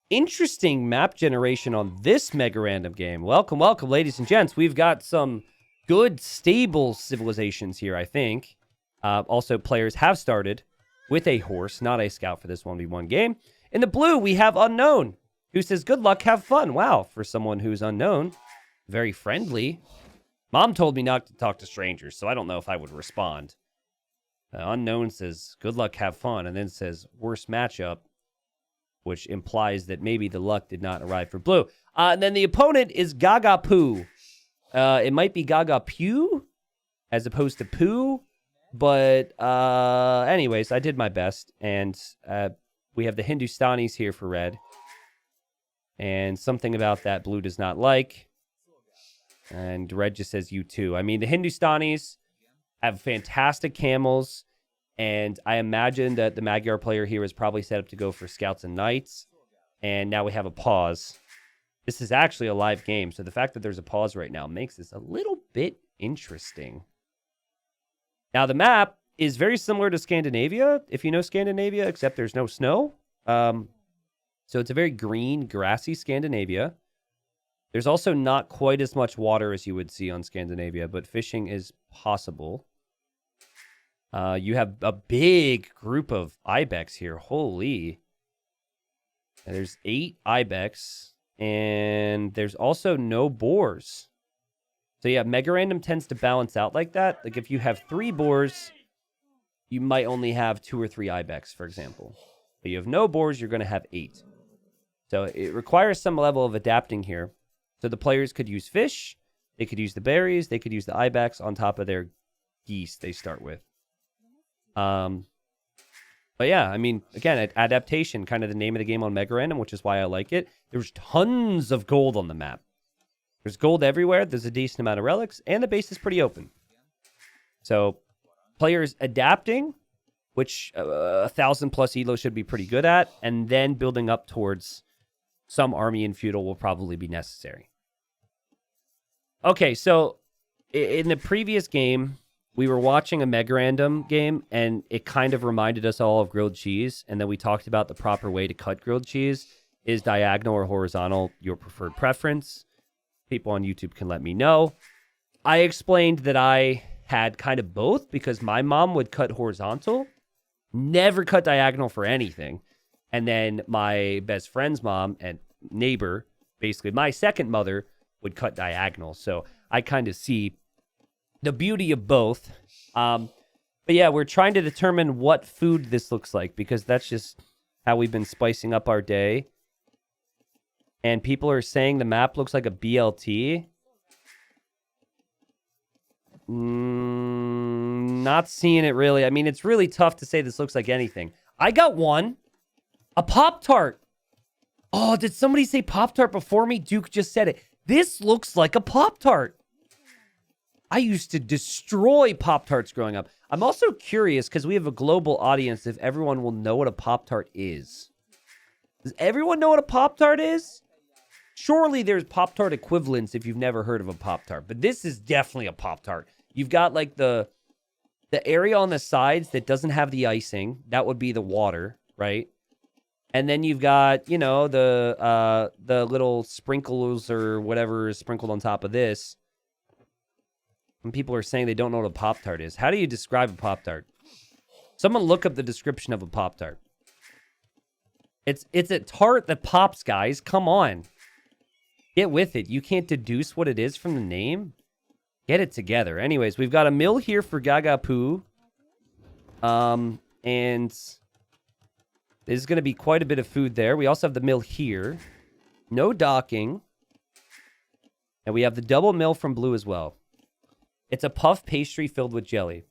Interesting map generation on this mega random game. Welcome, welcome, ladies and gents. We've got some good, stable civilizations here, I think. Also, players have started with a horse, not a scout for this 1v1 game. In the blue, we have Unknown, who says, good luck, have fun. Wow, for someone who's unknown, very friendly. Mom told me not to talk to strangers, so I don't know if I would respond. Unknown says, good luck, have fun, and then says, worst matchup, which implies that maybe the luck did not arrive for blue. And then the opponent is gagapuh. It might be gagapuh as opposed to poo. But anyways, I did my best. And we have the Hindustanis here for red. And something about that blue does not like. And red just says you too. I mean, the Hindustanis have fantastic camels. And I imagine that the Magyar player here is probably set up to go for Scouts and Knights. And now we have a pause. This is actually a live game, so the fact that there's a pause right now makes this a little bit interesting. Now, the map is very similar to Scandinavia, if you know Scandinavia, except there's no snow. So it's a very green, grassy Scandinavia. There's also not quite as much water as you would see on Scandinavia, but fishing is possible. You have a big group of ibex here. Holy. And there's 8 ibex, and there's also no boars. So yeah, Mega Random tends to balance out like that. Like if you have 3 boars, you might only have 2 or 3 ibex, for example. But you have no boars, you're going to have 8. So it requires some level of adapting here. So the players could use fish, they could use the berries, they could use the ibex on top of their geese they start with. But yeah, I mean, again, adaptation, kind of the name of the game on Mega Random, which is why I like it. There's tons of gold on the map. There's gold everywhere. There's a decent amount of relics, and the base is pretty open. So players adapting, which 1,000 plus elo should be pretty good at, and then building up towards some army and feudal will probably be necessary. Okay, so in the previous game, we were watching a Mega Random game, and it kind of reminded us all of grilled cheese. And then we talked about the proper way to cut grilled cheese. Is diagonal or horizontal your preferred preference? People on YouTube can let me know. I explained that I had kind of both because my mom would cut horizontal, never cut diagonal for anything. And then my best friend's mom and neighbor, basically my second mother, would cut diagonal. So I kind of see the beauty of both. But yeah, we're trying to determine what food this looks like because that's just how we've been spicing up our day. And people are saying the map looks like a BLT. Not seeing it really. I mean, it's really tough to say this looks like anything. I got one. A Pop-Tart. Oh, did somebody say Pop-Tart before me? Duke just said it. This looks like a Pop-Tart. I used to destroy Pop-Tarts growing up. I'm also curious, because we have a global audience, if everyone will know what a Pop-Tart is. Does everyone know what a Pop-Tart is? Surely there's Pop-Tart equivalents if you've never heard of a Pop-Tart. But this is definitely a Pop-Tart. You've got like the area on the sides that doesn't have the icing. That would be the water, right? And then you've got, you know, the little sprinkles or whatever is sprinkled on top of this. And people are saying they don't know what a Pop-Tart is. How do you describe a Pop-Tart? Someone look up the description of a Pop-Tart. It's a tart that pops, guys. Come on. Get with it. You can't deduce what it is from the name? Get it together. Anyways, we've got a mill here for gagapuh. And there's going to be quite a bit of food there. We also have the mill here. No docking. And we have the double mill from blue as well. It's a puff pastry filled with jelly.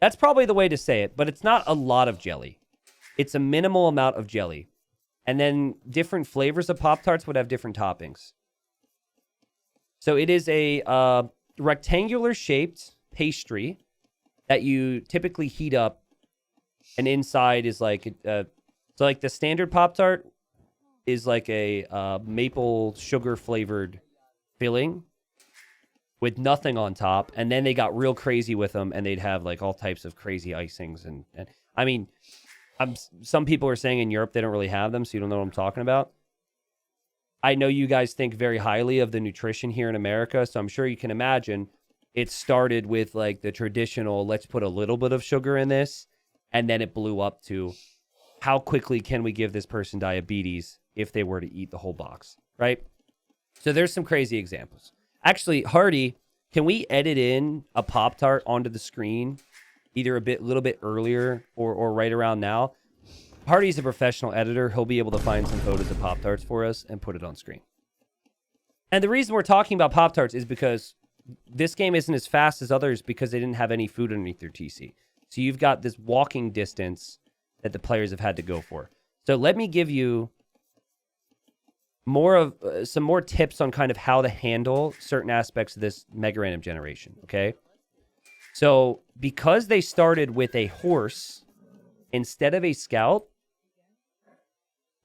That's probably the way to say it, but it's not a lot of jelly. It's a minimal amount of jelly. And then different flavors of Pop-Tarts would have different toppings. So it is a rectangular shaped pastry that you typically heat up. And inside is like, so like the standard Pop-Tart is like a maple sugar flavored filling with nothing on top, and then they got real crazy with them, and they'd have like all types of crazy icings, and I mean, some people are saying in Europe they don't really have them, so you don't know what I'm talking about. I know you guys think very highly of the nutrition here in America, so I'm sure you can imagine it started with like the traditional, let's put a little bit of sugar in this, and then it blew up to how quickly can we give this person diabetes if they were to eat the whole box, right? So there's some crazy examples. Actually, Hardy, can we edit in a Pop-Tart onto the screen either little bit earlier or right around now? Hardy's a professional editor. He'll be able to find some photos of Pop-Tarts for us and put it on screen. And the reason we're talking about Pop-Tarts is because this game isn't as fast as others because they didn't have any food underneath their TC. So you've got this walking distance that the players have had to go for. So let me give you some more tips on kind of how to handle certain aspects of this mega random generation, okay? So because they started with a horse instead of a scout,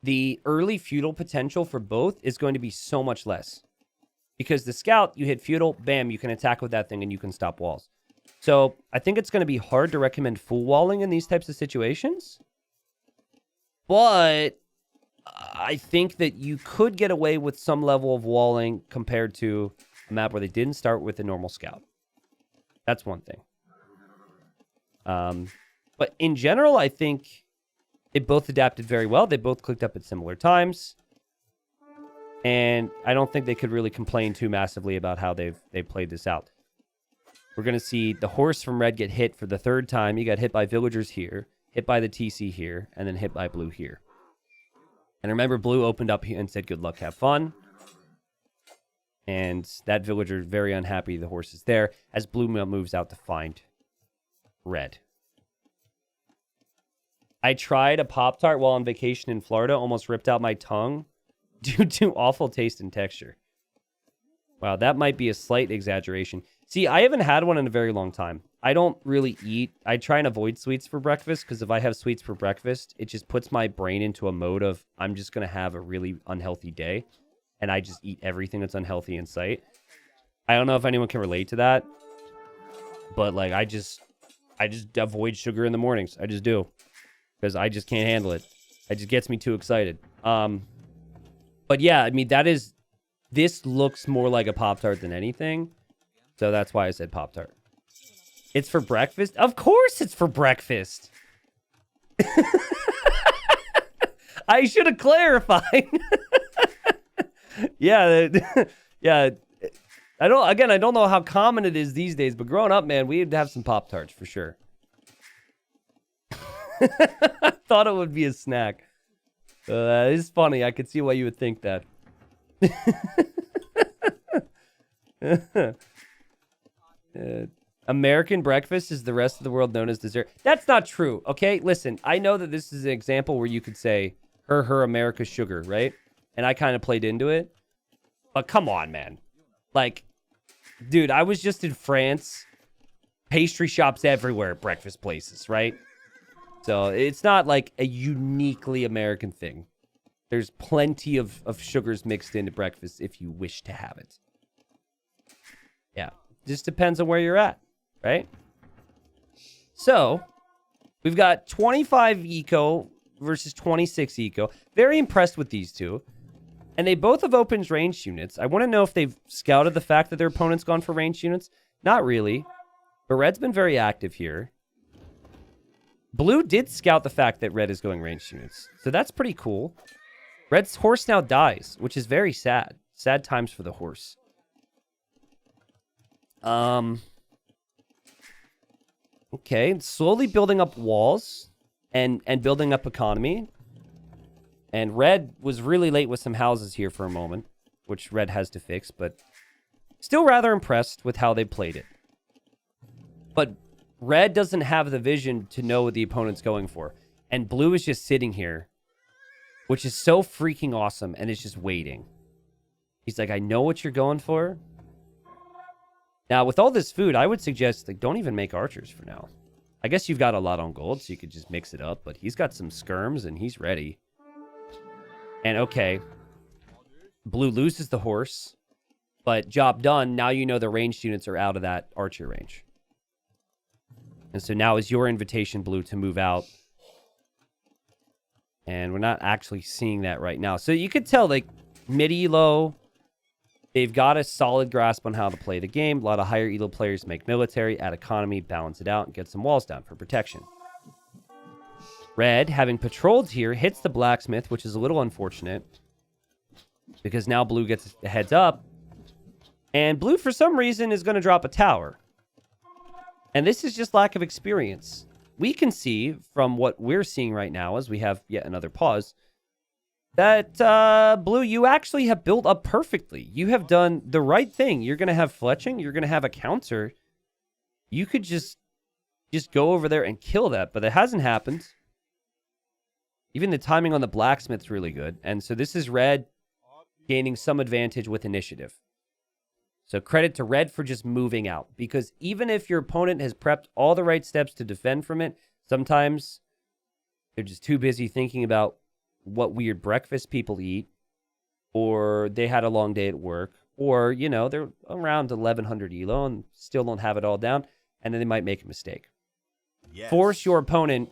the early feudal potential for both is going to be so much less. Because the scout, you hit feudal, bam, you can attack with that thing and you can stop walls. So I think it's going to be hard to recommend full walling in these types of situations. But I think that you could get away with some level of walling compared to a map where they didn't start with a normal scout. That's one thing. But in general, I think they both adapted very well. They both clicked up at similar times. And I don't think they could really complain too massively about how they've played this out. We're going to see the horse from red get hit for the third time. He got hit by villagers here, hit by the TC here, and then hit by blue here. And remember, blue opened up and said, good luck, have fun. And that villager is very unhappy the horse is there as blue moves out to find red. I tried a Pop-Tart while on vacation in Florida, almost ripped out my tongue due to awful taste and texture. Wow, that might be a slight exaggeration. See, I haven't had one in a very long time. I don't really eat. I try and avoid sweets for breakfast because if I have sweets for breakfast, it just puts my brain into a mode of I'm just going to have a really unhealthy day. And I just eat everything that's unhealthy in sight. I don't know if anyone can relate to that. But like, I just avoid sugar in the mornings. I just do. Because I just can't handle it. It just gets me too excited. But yeah, I mean, this looks more like a Pop-Tart than anything. So that's why I said Pop-Tart. It's for breakfast? Of course it's for breakfast. I should have clarified. Yeah. Yeah. I don't know how common it is these days, but growing up, man, we'd have some Pop-Tarts for sure. I thought it would be a snack. It's funny. I could see why you would think that. American breakfast is the rest of the world known as dessert. That's not true, okay? Listen, I know that this is an example where you could say, her, America's sugar, right? And I kind of played into it. But come on, man. Like, dude, I was just in France. Pastry shops everywhere at breakfast places, right? So it's not like a uniquely American thing. There's plenty of sugars mixed into breakfast if you wish to have it. Yeah, just depends on where you're at, right? So we've got 25 eco versus 26 eco. Very impressed with these two. And they both have opened ranged units. I want to know if they've scouted the fact that their opponent's gone for ranged units. Not really. But red's been very active here. Blue did scout the fact that red is going ranged units. So that's pretty cool. Red's horse now dies, which is very sad. Sad times for the horse. Okay, slowly building up walls and building up economy. And red was really late with some houses here for a moment, which red has to fix, but still rather impressed with how they played it. But red doesn't have the vision to know what the opponent's going for. And blue is just sitting here, which is so freaking awesome, and it's just waiting. He's like, I know what you're going for. Now, with all this food, I would suggest, like, don't even make archers for now. I guess you've got a lot on gold, so you could just mix it up, but he's got some skirms, and he's ready. And, okay, blue loses the horse, but job done. Now you know the ranged units are out of that archer range. And so now is your invitation, blue, to move out. And we're not actually seeing that right now. So you could tell, like, Mid-elo, they've got a solid grasp on how to play the game. A lot of higher elo players make military, add economy, balance it out, and get some walls down for protection. Red, having patrolled here, hits the blacksmith, which is a little unfortunate. Because now blue gets a heads up. And blue, for some reason, is going to drop a tower. And this is just lack of experience. We can see from what we're seeing right now, as we have yet another pause, that blue, you actually have built up perfectly. You have done the right thing. You're going to have fletching. You're going to have a counter. You could just go over there and kill that, but it hasn't happened. Even the timing on the blacksmith's really good. And so this is red gaining some advantage with initiative. So credit to red for just moving out. Because even if your opponent has prepped all the right steps to defend from it, sometimes they're just too busy thinking about what weird breakfast people eat. Or they had a long day at work. Or, you know, they're around 1100 elo and still don't have it all down. And then they might make a mistake. Yes. Force your opponent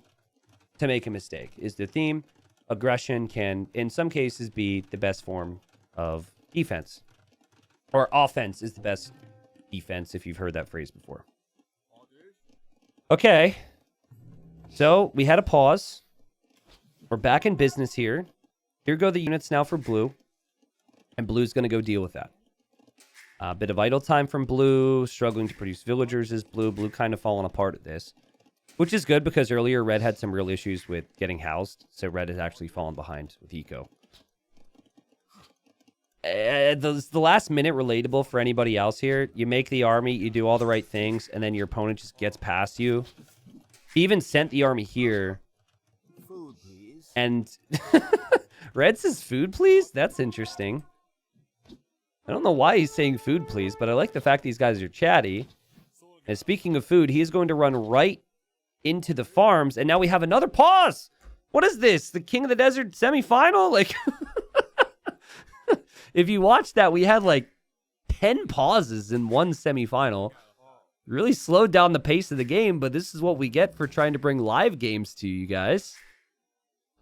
to make a mistake is the theme. Aggression can, in some cases, be the best form of defense. Or offense is the best defense, if you've heard that phrase before. Okay. So, we had a pause. We're back in business here. Here go the units now for blue. And blue's going to go deal with that. A bit of idle time from blue. Struggling to produce villagers is blue. Blue kind of falling apart at this. Which is good because earlier red had some real issues with getting housed. So red has actually fallen behind with eco. The last minute relatable for anybody else here. You make the army, you do all the right things, and then your opponent just gets past you. He even sent the army here. Food, please. And red says food, please? That's interesting. I don't know why he's saying food, please, but I like the fact these guys are chatty. And speaking of food, he is going to run right into the farms, and now we have another pause. What is this? The King of the Desert semifinal? Like, if you watch that, we had like 10 pauses in one semifinal. Really slowed down the pace of the game, but this is what we get for trying to bring live games to you guys.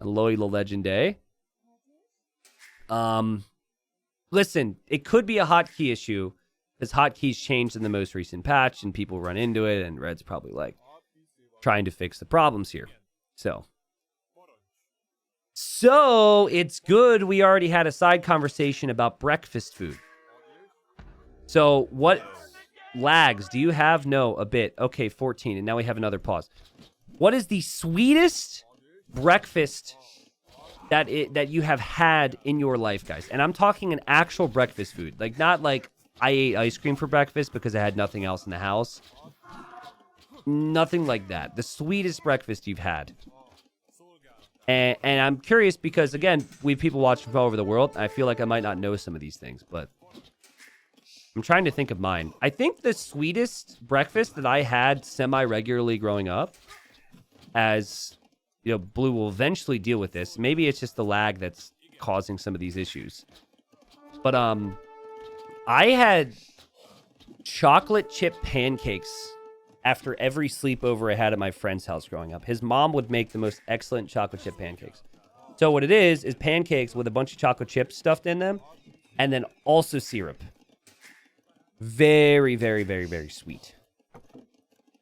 Aloy La Legend Day. Listen, it could be a hotkey issue, because hotkeys changed in the most recent patch, and people run into it, and Red's probably like, trying to fix the problems here. So it's good we already had a side conversation about breakfast food. So what lags do you have? No, a bit. Okay, 14. And now we have another pause. What is the sweetest breakfast that you have had in your life, guys? And I'm talking an actual breakfast food. Like, not like I ate ice cream for breakfast because I had nothing else in the house. Nothing like that. The sweetest breakfast you've had. And I'm curious because, again, we have people watching from all over the world. I feel like I might not know some of these things, but I'm trying to think of mine. I think the sweetest breakfast that I had semi-regularly growing up, as, you know, Blue will eventually deal with this. Maybe it's just the lag that's causing some of these issues. But I had chocolate chip pancakes after every sleepover I had at my friend's house growing up. His mom would make the most excellent chocolate chip pancakes. So what it is pancakes with a bunch of chocolate chips stuffed in them, and then also syrup. Very, very, very, very sweet.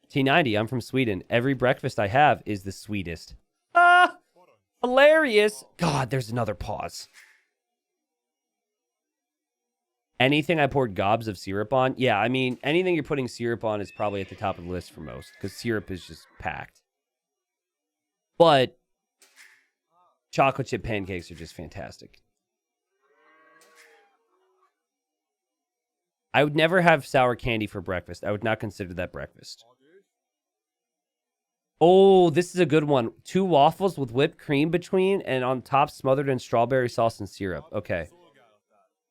T90, I'm from Sweden. Every breakfast I have is the sweetest. Ah! Hilarious! God, there's another pause. Anything I poured gobs of syrup on? Yeah, I mean, anything you're putting syrup on is probably at the top of the list for most, because syrup is just packed. But chocolate chip pancakes are just fantastic. I would never have sour candy for breakfast. I would not consider that breakfast. Oh, this is a good one. 2 waffles with whipped cream between and on top smothered in strawberry sauce and syrup. Okay.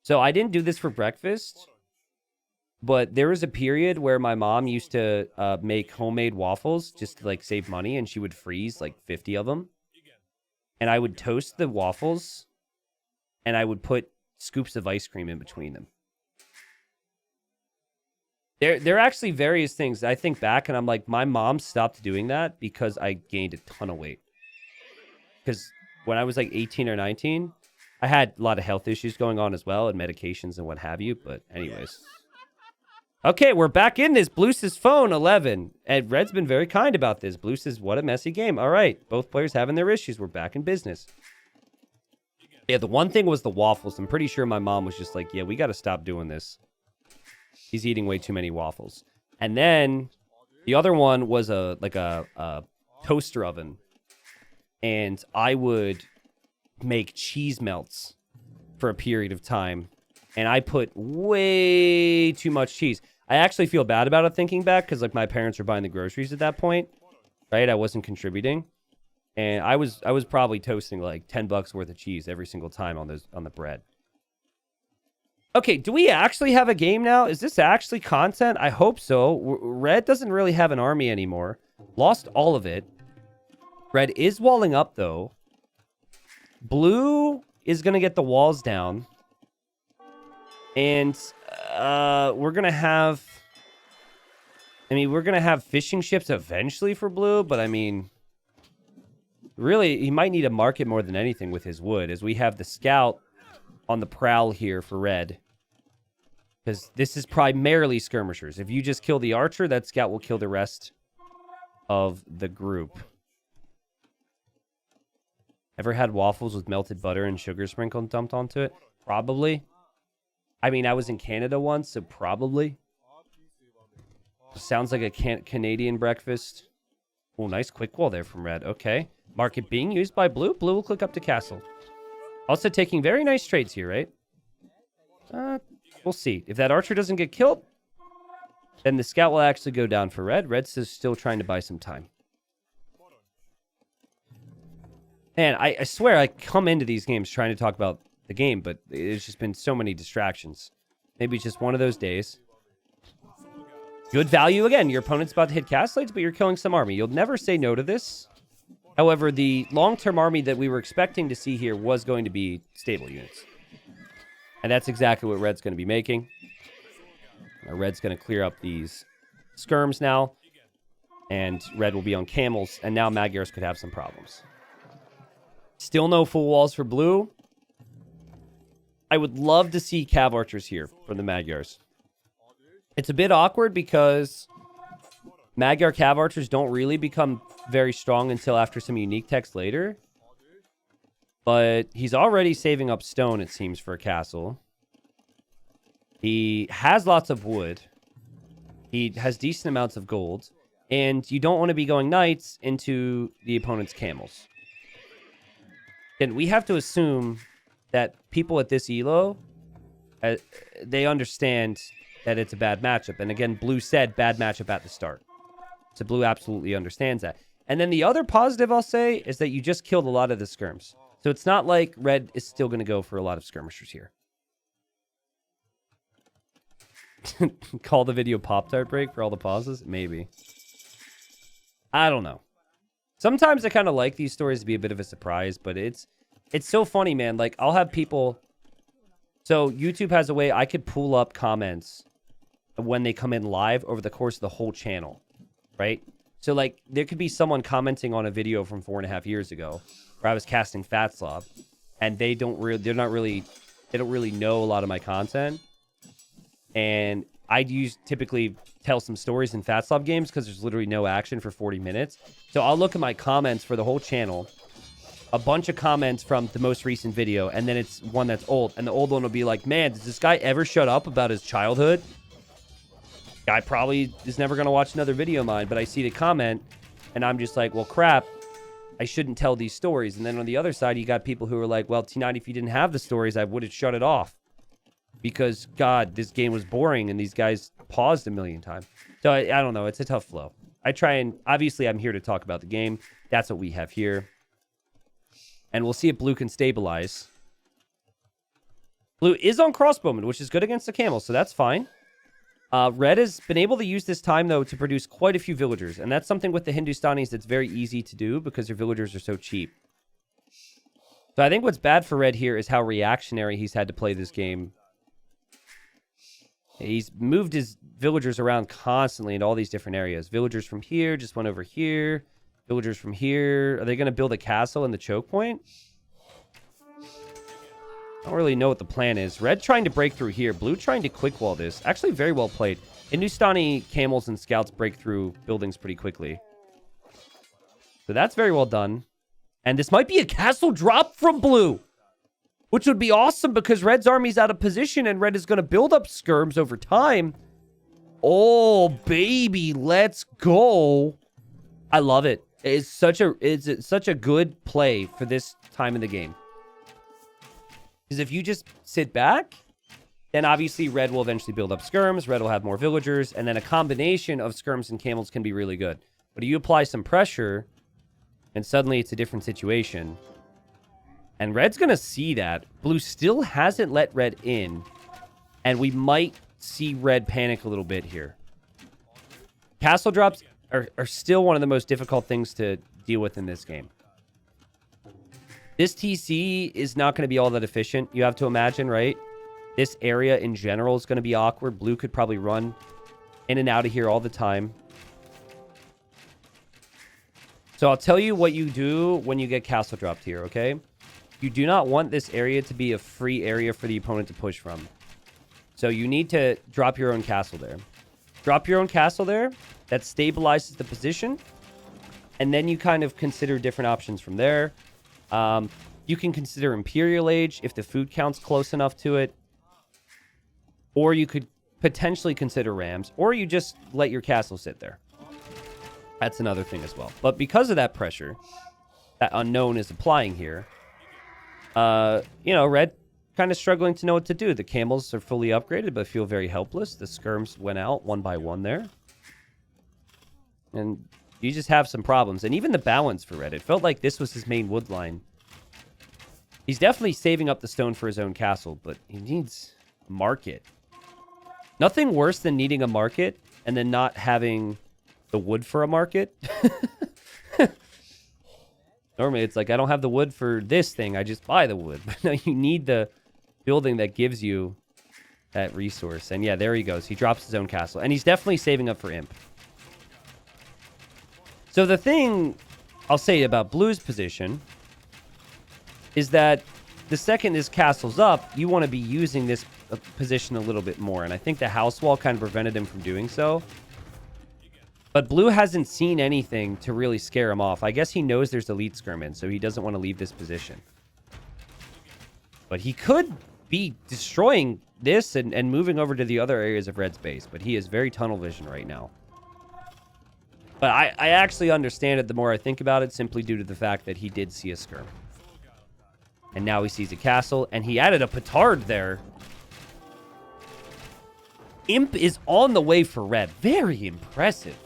So I didn't do this for breakfast, but there was a period where my mom used to make homemade waffles just to like save money, and she would freeze like 50 of them. And I would toast the waffles, and I would put scoops of ice cream in between them. There are actually various things. I think back, and I'm like, my mom stopped doing that because I gained a ton of weight. Because when I was like 18 or 19, I had a lot of health issues going on as well, and medications and what have you. But anyways. Okay, we're back in this. Blue says phone 11. And Red's been very kind about this. Blue says, what a messy game. All right, both players having their issues. We're back in business. Yeah, the one thing was the waffles. I'm pretty sure my mom was just like, yeah, we got to stop doing this. He's eating way too many waffles. And then the other one was a toaster oven. And I would make cheese melts for a period of time. And I put way too much cheese. I actually feel bad about it thinking back because like my parents were buying the groceries at that point, right? I wasn't contributing. And I was probably toasting like $10 worth of cheese every single time on the bread. Okay, do we actually have a game now? Is this actually content? I hope so. Red doesn't really have an army anymore. Lost all of it. Red is walling up though. Blue is going to get the walls down. And we're going to have... I mean, we're going to have fishing ships eventually for Blue, but I mean... Really, he might need to market more than anything with his wood, as we have the scout on the prowl here for Red. Because this is primarily skirmishers. If you just kill the archer, that scout will kill the rest of the group. Ever had waffles with melted butter and sugar sprinkled dumped onto it? Probably. I mean, I was in Canada once, so probably. Sounds like a Canadian breakfast. Oh, nice quick wall there from Red. Okay. Market being used by Blue. Blue will click up to castle. Also taking very nice trades here, right? We'll see. If that archer doesn't get killed, then the scout will actually go down for Red. Red's still trying to buy some time. And I swear I come into these games trying to talk about the game, but it's just been so many distractions. Maybe it's just one of those days. Good value again. Your opponent's about to hit castellates, but you're killing some army. You'll never say no to this. However, the long-term army that we were expecting to see here was going to be stable units. And that's exactly what Red's going to be making. Red's going to clear up these skirms now. And Red will be on camels. And now Magyars could have some problems. Still no full walls for Blue. I would love to see cav archers here from the Magyars. It's a bit awkward because Magyar cav archers don't really become very strong until after some unique text later. But he's already saving up stone, it seems, for a castle. He has lots of wood. He has decent amounts of gold. And you don't want to be going knights into the opponent's camels. And we have to assume that people at this elo, they understand that it's a bad matchup. And again, Blue said bad matchup at the start. So Blue absolutely understands that. And then the other positive I'll say is that you just killed a lot of the skirms. So it's not like Red is still going to go for a lot of skirmishers here. Call the video Pop-Tart break for all the pauses? Maybe. I don't know. Sometimes I kind of like these stories to be a bit of a surprise, but it's so funny, man. Like, I'll have people... So YouTube has a way I could pull up comments when they come in live over the course of the whole channel, right? So, like, there could be someone commenting on a video from 4.5 years ago where I was casting Fat Slob, and they don't really know a lot of my content. And I'd typically tell some stories in Fat Slob games because there's literally no action for 40 minutes. So I'll look at my comments for the whole channel, a bunch of comments from the most recent video, and then it's one that's old. And the old one will be like, man, does this guy ever shut up about his childhood? Guy probably is never going to watch another video of mine, but I see the comment, and I'm just like, well, crap, I shouldn't tell these stories. And then on the other side, you got people who are like, well, T9, if you didn't have the stories, I would have shut it off. Because, God, this game was boring, and these guys paused a million times. So, I don't know. It's a tough flow. I try and... Obviously, I'm here to talk about the game. That's what we have here. And we'll see if Blue can stabilize. Blue is on crossbowman, which is good against the camel, so that's fine. Red has been able to use this time, though, to produce quite a few villagers. And that's something with the Hindustanis that's very easy to do because their villagers are so cheap. So I think what's bad for Red here is how reactionary he's had to play this game. He's moved his villagers around constantly in all these different areas. Villagers from here just went over here. Villagers from here. Are they going to build a castle in the choke point? don't really know what the plan is. Red trying to break through here. Blue trying to quick wall this. Actually, very well played. Hindustani camels and scouts break through buildings pretty quickly. So that's very well done. And this might be a castle drop from blue, which would be awesome because red's army's out of position and red is going to build up skirms over time. Oh, baby, let's go. I love it. It's such a good play for this time in the game. Because if you just sit back, then obviously red will eventually build up skirms, red will have more villagers, and then a combination of skirms and camels can be really good. But you apply some pressure, and suddenly it's a different situation. And red's going to see that. Blue still hasn't let red in, and we might see red panic a little bit here. Castle drops are still one of the most difficult things to deal with in this game. This TC is not going to be all that efficient. You have to imagine, right? This area in general is going to be awkward. Blue could probably run in and out of here all the time. So I'll tell you what you do when you get castle dropped here, okay? You do not want this area to be a free area for the opponent to push from. So you need to drop your own castle there. Drop your own castle there. That stabilizes the position. And then you kind of consider different options from there. You can consider Imperial Age if the food count's close enough to it. Or you could potentially consider Rams. Or you just let your castle sit there. That's another thing as well. But because of that pressure that Unknown is applying here, you know, red kind of struggling to know what to do. The camels are fully upgraded, but feel very helpless. The skirms went out one by one there. And you just have some problems. And even the balance for red, it felt like this was his main wood line. He's definitely saving up the stone for his own castle, but he needs a market. Nothing worse than needing a market and then not having the wood for a market. Normally, it's like, I don't have the wood for this thing. I just buy the wood. But no, you need the building that gives you that resource. And yeah, there he goes. He drops his own castle. And he's definitely saving up for Imp. So the thing I'll say about Blue's position is that the second this castle's up, you want to be using this position a little bit more. And I think the house wall kind of prevented him from doing so. But Blue hasn't seen anything to really scare him off. I guess he knows there's elite skirmin, so he doesn't want to leave this position. But he could be destroying this and moving over to the other areas of Red's base. But he is very tunnel vision right now. But I actually understand it the more I think about it, simply due to the fact that he did see a skirm. And now he sees a castle, and he added a petard there. Imp is on the way for red. Very impressive.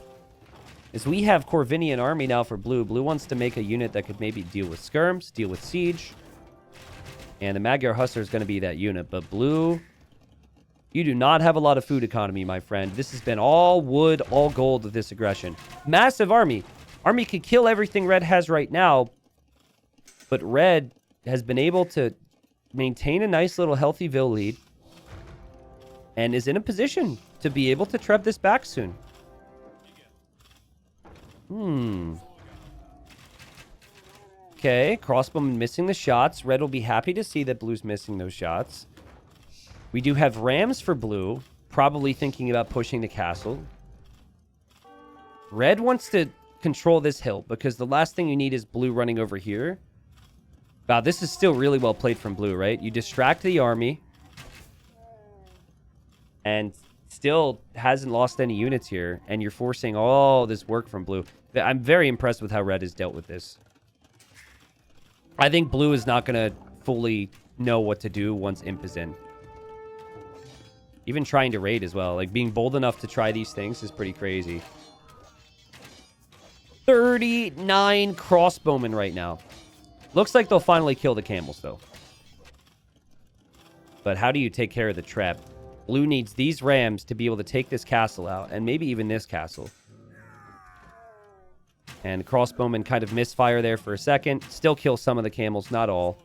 As we have Corvinian army now for blue. Blue wants to make a unit that could maybe deal with skirms, deal with siege. And the Magyar Hussar is going to be that unit. But blue, you do not have a lot of food economy, my friend. This has been all wood, all gold with this aggression. Massive army. Army could kill everything red has right now. But red has been able to maintain a nice little healthy Vil lead. And is in a position to be able to treb this back soon. Okay, crossbowman missing the shots. Red will be happy to see that blue's missing those shots. We do have rams for blue, probably thinking about pushing the castle. Red wants to control this hill because the last thing you need is blue running over here. Wow, this is still really well played from blue, right? You distract the army and still hasn't lost any units here, and you're forcing all this work from blue. I'm very impressed with how red has dealt with this. I think blue is not going to fully know what to do once Imp is in. Even trying to raid as well. Like, being bold enough to try these things is pretty crazy. 39 crossbowmen right now. Looks like they'll finally kill the camels, though. But how do you take care of the trap? Blue needs these rams to be able to take this castle out, and maybe even this castle. And crossbowmen kind of misfire there for a second. Still kill some of the camels, not all.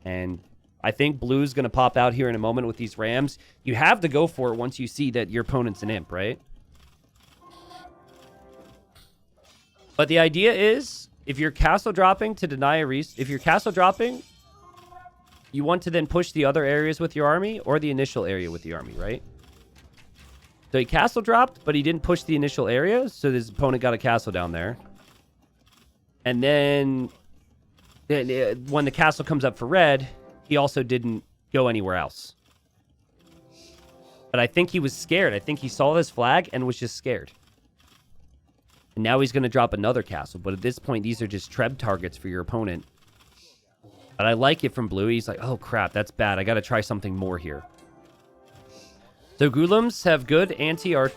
And I think blue's going to pop out here in a moment with these rams. You have to go for it once you see that your opponent's an imp, right? But the idea is, if you're castle dropping to deny a if you're castle dropping you want to then push the other areas with your army or the initial area with the army, right? So he castle dropped, but he didn't push the initial area, so his opponent got a castle down there. And then when the castle comes up for red, he also didn't go anywhere else. But I think he was scared. I think he saw this flag and was just scared. And now he's going to drop another castle. But at this point, these are just treb targets for your opponent. But I like it from blue. He's like, oh, crap, that's bad. I got to try something more here. So Ghoulims have good anti-archer.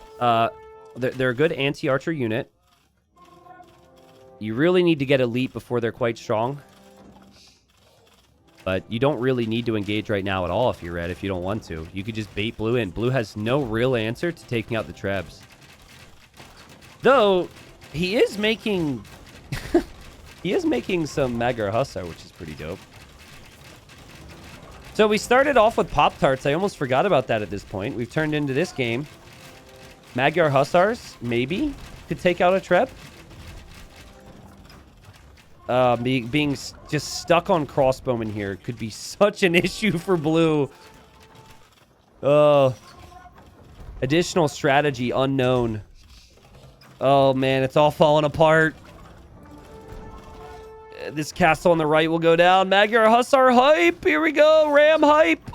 They're a good anti-archer unit. You really need to get elite before they're quite strong. But you don't really need to engage right now at all if you're red, if you don't want to. You could just bait blue in. Blue has no real answer to taking out the trebs. Though, he is making... he is making some Magyar Hussar, which is pretty dope. So we started off with Pop-Tarts. I almost forgot about that at this point. We've turned into this game. Magyar Hussars, maybe, could take out a treb. Being just stuck on crossbowmen here could be such an issue for blue. Additional strategy unknown. Oh, man, it's all falling apart. This castle on the right will go down. Magyar Hussar hype. Here we go. Ram hype.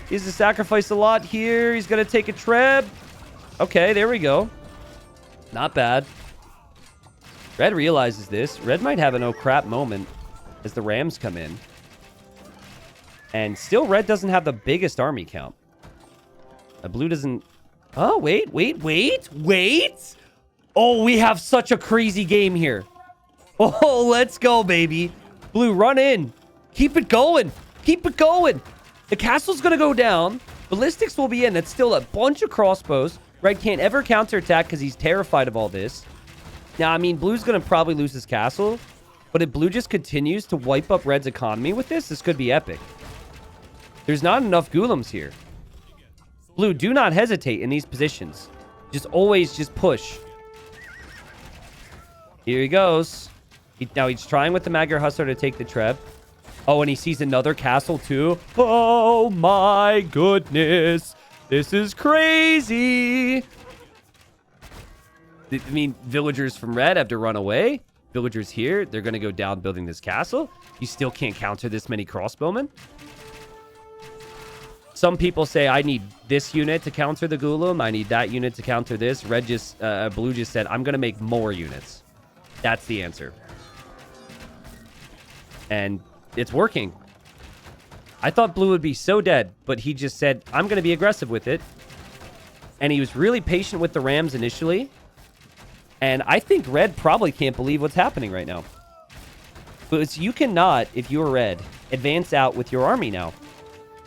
He has to sacrifice a lot here. He's going to take a treb. Okay, there we go. Not bad. Red realizes this. Red might have an oh crap moment as the Rams come in. And still, Red doesn't have the biggest army count. Blue doesn't... Oh, wait. Oh, we have such a crazy game here. Oh, let's go, baby. Blue, run in. Keep it going. Keep it going. The castle's going to go down. Ballistics will be in. That's still a bunch of crossbows. Red can't ever counterattack because he's terrified of all this. Now, I mean, Blue's going to probably lose his castle. But if Blue just continues to wipe up Red's economy with this could be epic. There's not enough Ghoulims here. Blue, do not hesitate in these positions. Just always just push. Here he goes. Now he's trying with the Magyar Hussar to take the treb. Oh, and he sees another castle too. Oh my goodness. This is crazy. I mean, villagers from Red have to run away. Villagers here, they're going to go down building this castle. You still can't counter this many crossbowmen. Some people say, I need this unit to counter the Ghoulim. I need that unit to counter this. Blue just said, I'm going to make more units. That's the answer. And it's working. I thought Blue would be so dead, but he just said, I'm going to be aggressive with it. And he was really patient with the Rams initially. And I think Red probably can't believe what's happening right now. But you cannot, if you're Red, advance out with your army now.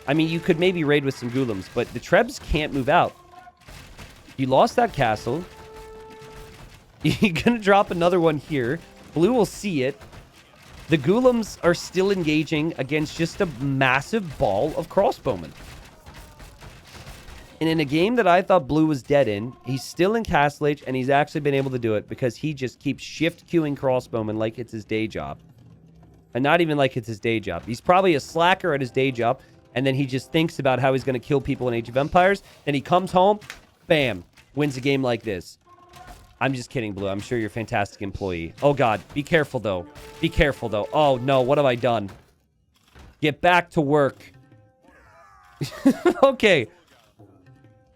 I mean, you could maybe raid with some Ghoulims, but the Trebs can't move out. You lost that castle. You're going to drop another one here. Blue will see it. The Ghoulims are still engaging against just a massive ball of crossbowmen. And in a game that I thought Blue was dead in, he's still in Castle Age, and he's actually been able to do it because he just keeps shift queuing crossbowmen like it's his day job. And not even like it's his day job. He's probably a slacker at his day job, and then he just thinks about how he's going to kill people in Age of Empires. Then he comes home, bam, wins a game like this. I'm just kidding, Blue. I'm sure you're a fantastic employee. Oh, God. Be careful, though. Be careful, though. Oh, no. What have I done? Get back to work. Okay.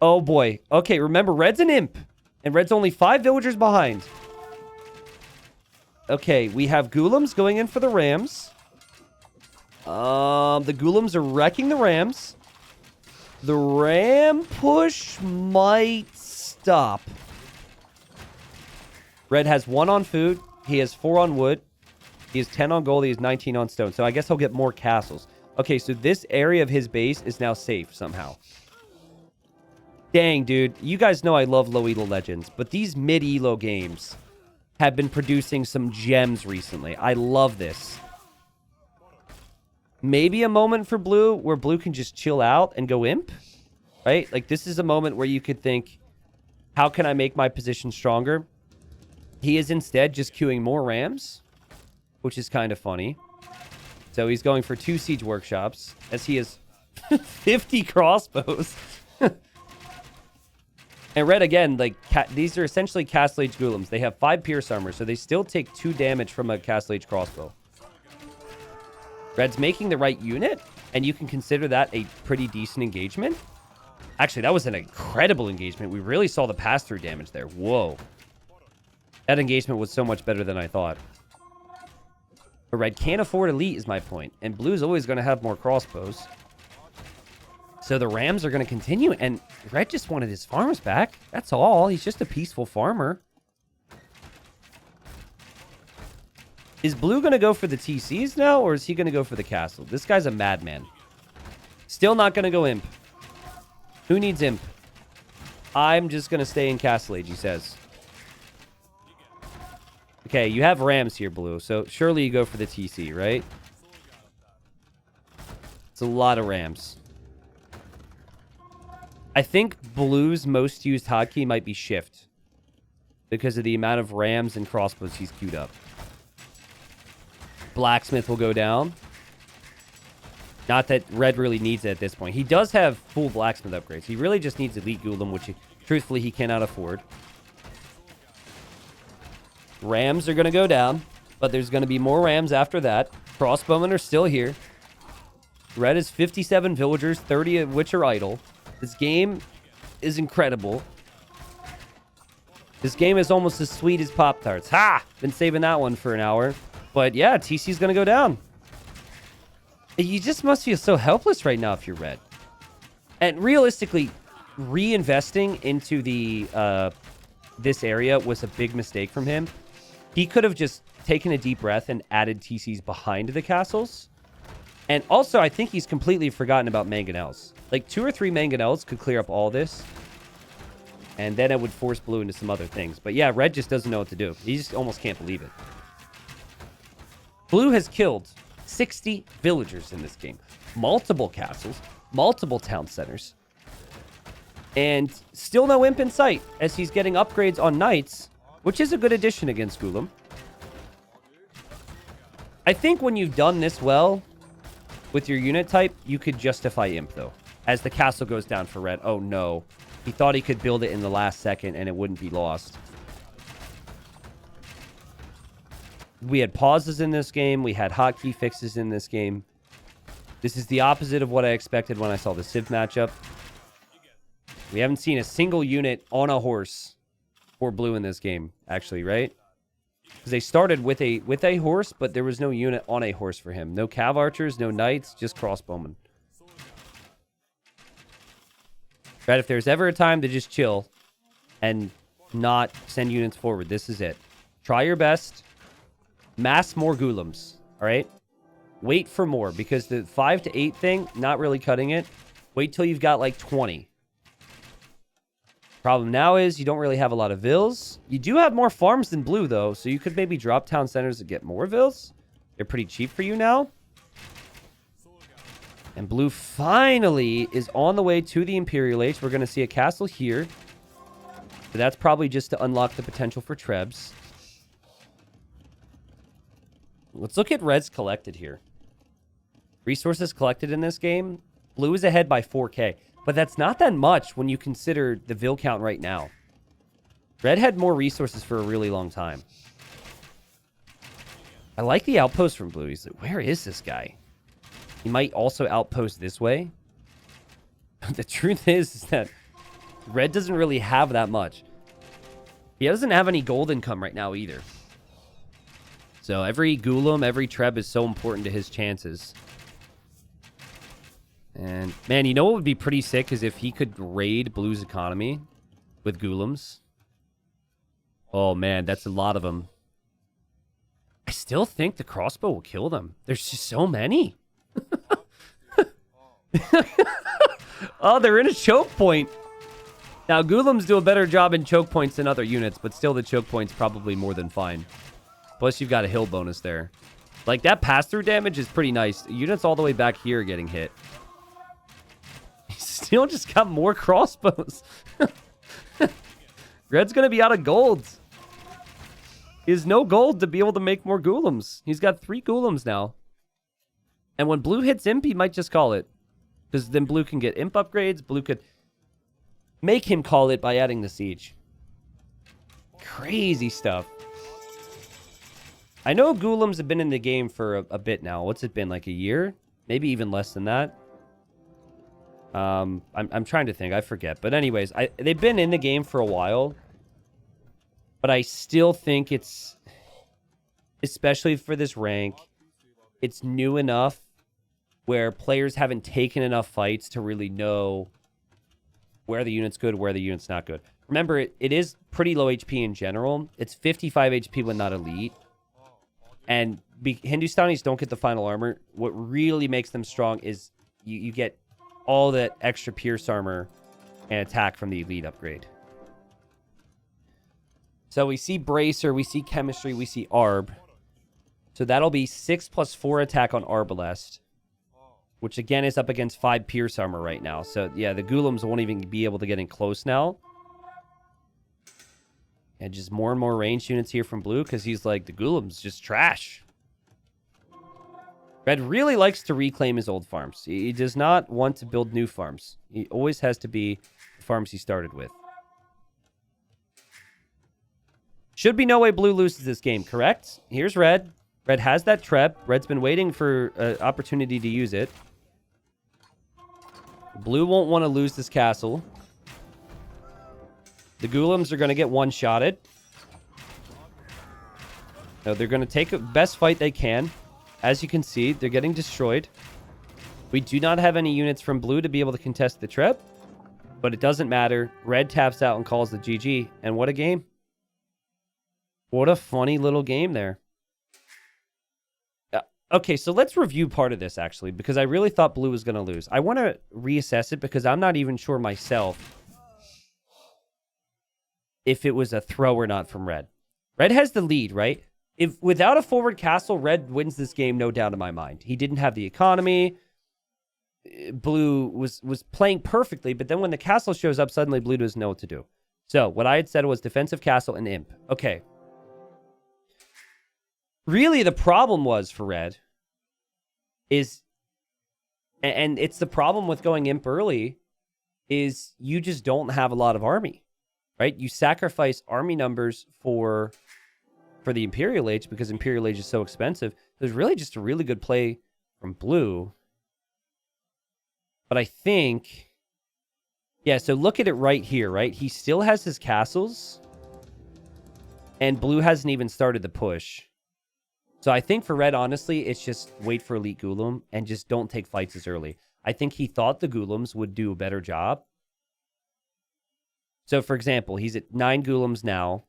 Oh, boy. Okay, remember, Red's an imp. And Red's only 5 villagers behind. Okay, we have Ghoulims going in for the Rams. The Ghoulims are wrecking the Rams. The Ram push might stop. Red has 1 on food. He has 4 on wood. He has 10 on gold. He has 19 on stone. So I guess he'll get more castles. Okay, so this area of his base is now safe somehow. Dang, dude. You guys know I love low elo legends, but these mid elo games have been producing some gems recently. I love this. Maybe a moment for Blue where Blue can just chill out and go imp, right? Like, this is a moment where you could think, how can I make my position stronger? He is instead just queuing more Rams, which is kind of funny. So he's going for 2 siege workshops as he has 50 crossbows. And red again, like these are essentially Castle Age Golems. They have 5 pierce armor, so they still take 2 damage from a Castle Age crossbow. Red's making the right unit, and you can consider that a pretty decent engagement. Actually, that was an incredible engagement. We really saw the pass-through damage there. Whoa. That engagement was so much better than I thought. But red can't afford elite is my point, and blue's always going to have more crossbows. So the Rams are going to continue, and red just wanted his farms back. That's all. He's just a peaceful farmer. Is blue going to go for the TCs now, or is he going to go for the castle? This guy's a madman. Still not going to go imp. Who needs imp? I'm just going to stay in Castle Age, he says. Okay, you have Rams here, blue, so surely you go for the TC, right? It's a lot of Rams. I think blue's most used hotkey might be shift because of the amount of Rams and crossbows he's queued up. Blacksmith will go down. Not that red really needs it at this point. He does have full blacksmith upgrades. He really just needs elite Golem, which truthfully he cannot afford. Rams are going to go down, but there's going to be more Rams after that. Crossbowmen are still here. Red is 57 villagers, 30 of which are idle. This game is incredible. This game is almost as sweet as Pop-Tarts. Ha! Been saving that one for an hour. But yeah, TC's going to go down. You just must feel so helpless right now if you're red. And realistically, reinvesting into the this area was a big mistake from him. He could have just taken a deep breath and added TCs behind the castles. And also, I think he's completely forgotten about mangonels. Like 2 or 3 mangonels could clear up all this. And then it would force blue into some other things. But yeah, red just doesn't know what to do. He just almost can't believe it. Blue has killed 60 villagers in this game. Multiple castles, multiple town centers. And still no imp in sight as he's getting upgrades on knights, which is a good addition against Golem. I think when you've done this well with your unit type, you could justify imp, though. As the castle goes down for red. Oh, no. He thought he could build it in the last second and it wouldn't be lost. We had pauses in this game. We had hotkey fixes in this game. This is the opposite of what I expected when I saw the Civ matchup. We haven't seen a single unit on a horse for blue in this game, actually, right? Because they started with a horse, but there was no unit on a horse for him. No cav archers, no knights, just crossbowmen. Right, if there's ever a time to just chill and not send units forward, this is it. Try your best. Mass more Golems, all right? Wait for more, because the 5 to 8 thing, not really cutting it. Wait till you've got like 20. Problem now is you don't really have a lot of vills. You do have more farms than blue, though, so you could maybe drop town centers to get more vills. They're pretty cheap for you now. And blue finally is on the way to the Imperial Age. We're going to see a castle here. But that's probably just to unlock the potential for Trebs. Let's look at Red's collected here. Resources collected in this game. Blue is ahead by 4K. But that's not that much when you consider the Vill count right now. Red had more resources for a really long time. I like the outpost from Blue. He's like, where is this guy? He might also outpost this way. The truth is that Red doesn't really have that much. He doesn't have any gold income right now either. So every Golem, every Treb is so important to his chances. And, man, you know what would be pretty sick is if he could raid Blue's economy with Golems. Oh, man, that's a lot of them. I still think the crossbow will kill them. There's just so many. Oh, they're in a choke point. Now, Golems do a better job in choke points than other units, but still the choke point's probably more than fine. Plus, you've got a hill bonus there. Like, that pass-through damage is pretty nice. Units all the way back here are getting hit. He still just got more crossbows. Red's going to be out of gold. He has no gold to be able to make more Golems. He's got 3 Golems now. And when blue hits imp, he might just call it. Because then blue can get imp upgrades. Blue could make him call it by adding the siege. Crazy stuff. I know Ghoulems have been in the game for a bit now. What's it been, like a year? Maybe even less than that. I'm trying to think. I forget. But anyways, they've been in the game for a while. But I still think it's, especially for this rank, it's new enough where players haven't taken enough fights to really know where the unit's good, where the unit's not good. Remember, it is pretty low HP in general. It's 55 HP when not elite. And Hindustanis don't get the final armor. What really makes them strong is you get all that extra pierce armor and attack from the elite upgrade. So we see Bracer, we see Chemistry, we see Arb. So that'll be 6 plus 4 attack on Arbalest, which again is up against 5 pierce armor right now. So yeah, the Ghoulems won't even be able to get in close now. And just more and more ranged units here from blue because he's like, the Ghoulems just trash. Red really likes to reclaim his old farms. He does not want to build new farms. He always has to be the farms he started with. Should be no way blue loses this game, correct? Here's red. Red has that trap. Red's been waiting for an opportunity to use it. Blue won't want to lose this castle. The Ghoulems are going to get one-shotted. No, they're going to take the best fight they can. As you can see, they're getting destroyed. We do not have any units from blue to be able to contest the trip. But it doesn't matter. Red taps out and calls the GG. And what a game. What a funny little game there. Okay, so let's review part of this, actually, because I really thought blue was going to lose. I want to reassess it because I'm not even sure myself if it was a throw or not from red. Red has the lead, right? If without a forward castle, red wins this game, no doubt in my mind. He didn't have the economy. Blue was playing perfectly, but then when the castle shows up, suddenly blue doesn't know what to do. So what I had said was defensive castle and imp. Okay. Really, the problem was for red is, and it's the problem with going imp early, is you just don't have a lot of army, right? You sacrifice army numbers for the Imperial Age because Imperial Age is so expensive. There's really just a really good play from blue. But I think, yeah, so look at it right here, right? He still has his castles, and blue hasn't even started the push. So I think for red, honestly, it's just wait for Elite Ghoulam and just don't take fights as early. I think he thought the Ghoulems would do a better job. So, for example, he's at 9 Ghoulems now.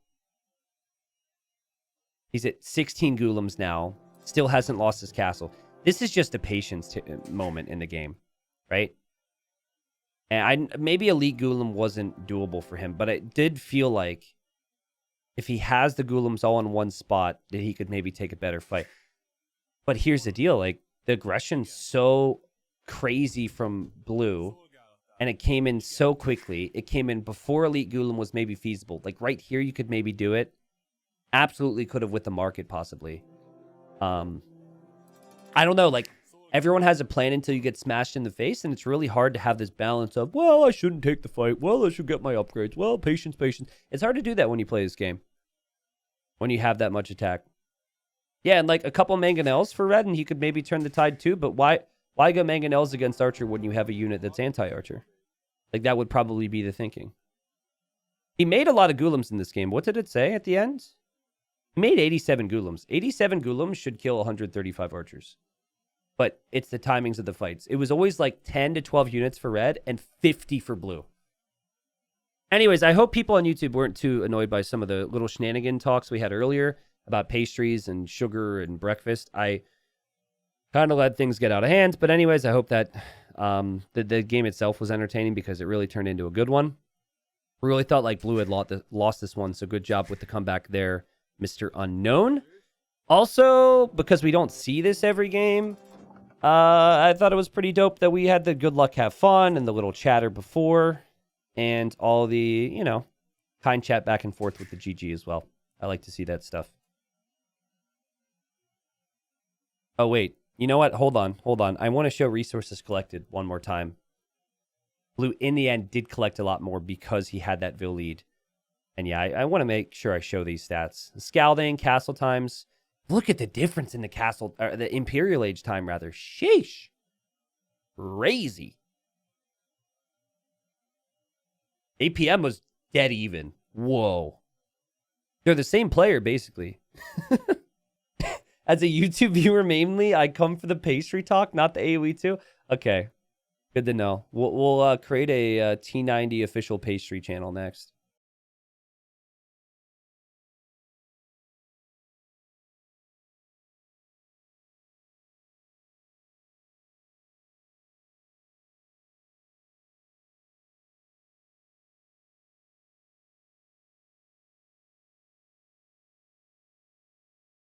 He's at 16 Ghoulems now. Still hasn't lost his castle. This is just a patience moment in the game, right? And maybe Elite Ghoulam wasn't doable for him, but it did feel like if he has the Ghoulems all in one spot, that he could maybe take a better fight. But here's the deal. Like, the aggression's so crazy from blue, and it came in so quickly. It came in before Elite Ghoulam was maybe feasible. Like, right here, you could maybe do it. Absolutely could have with the market, possibly. I don't know. Like, everyone has a plan until you get smashed in the face, and it's really hard to have this balance of, well, I shouldn't take the fight. Well, I should get my upgrades. Well, patience, patience. It's hard to do that when you play this game. When you have that much attack. Yeah, and like a couple mangonels for red, and he could maybe turn the tide too, but why go mangonels against Archer when you have a unit that's anti-Archer? Like, that would probably be the thinking. He made a lot of Ghoulems in this game. What did it say at the end? He made 87 Ghoulems. 87 Ghoulems should kill 135 Archers. But it's the timings of the fights. It was always like 10 to 12 units for red and 50 for blue. Anyways, I hope people on YouTube weren't too annoyed by some of the little shenanigan talks we had earlier about pastries and sugar and breakfast. I kind of let things get out of hand. But anyways, I hope that the game itself was entertaining because it really turned into a good one. We really thought like blue had lost this one. So good job with the comeback there, Mr. Unknown. Also, because we don't see this every game, I thought it was pretty dope that we had the good luck, have fun, and the little chatter before, and all the, you know, kind chat back and forth with the GG as well. I like to see that stuff. Oh, wait. You know what? Hold on. I want to show resources collected one more time. Blue, in the end, did collect a lot more because he had that Vil lead. And yeah, I want to make sure I show these stats. Scalding, castle times. Look at the difference in the castle, or the Imperial Age time, rather. Sheesh. Crazy. APM was dead even. Whoa. They're the same player, basically. As a YouTube viewer, mainly, I come for the pastry talk, not the AoE too. Okay. Good to know. We'll create a T90 official pastry channel next.